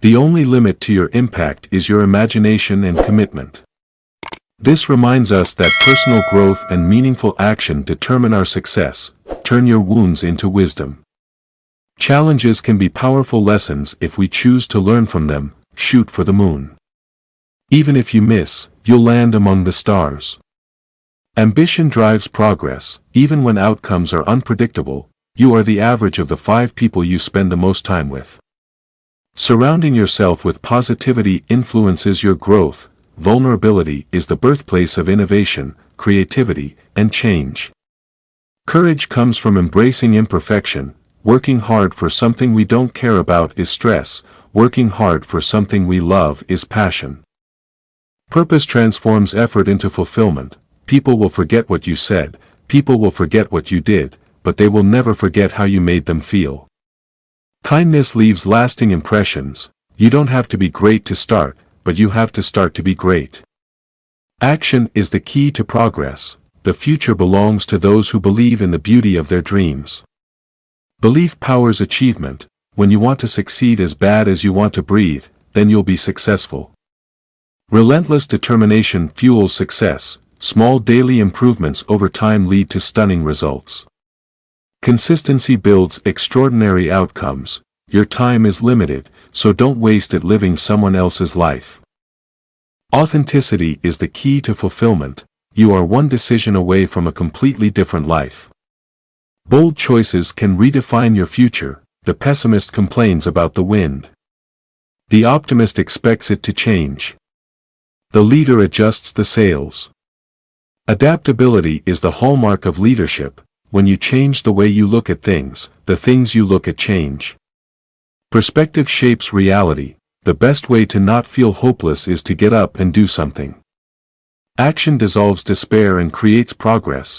The only limit to your impact is your imagination and commitment. This reminds us that personal growth and meaningful action determine our success. Turn your wounds into wisdom. Challenges can be powerful lessons if we choose to learn from them. Shoot for the moon. Even if you miss, you'll land among the stars. Ambition drives progress. Even when outcomes are unpredictable, you are the average of the 5 people you spend the most time with. Surrounding yourself with positivity influences your growth. Vulnerability is the birthplace of innovation, creativity, and change. Courage comes from embracing imperfection. Working hard for something we don't care about is stress. Working hard for something we love is passion. Purpose transforms effort into fulfillment. People will forget what you said, people will forget what you did, but they will never forget how you made them feel. Kindness leaves lasting impressions. You don't have to be great to start, but you have to start to be great. Action is the key to progress. The future belongs to those who believe in the beauty of their dreams. Belief powers achievement. When you want to succeed as bad as you want to breathe, then you'll be successful. Relentless determination fuels success. Small daily improvements over time lead to stunning results. Consistency builds extraordinary outcomes. Your time is limited, so don't waste it living someone else's life. Authenticity is the key to fulfillment. You are one decision away from a completely different life. Bold choices can redefine your future. The pessimist complains about the wind. The optimist expects it to change. The leader adjusts the sails. Adaptability is the hallmark of leadership. When you change the way you look at things, the things you look at change. Perspective shapes reality. The best way to not feel hopeless is to get up and do something. Action dissolves despair and creates progress.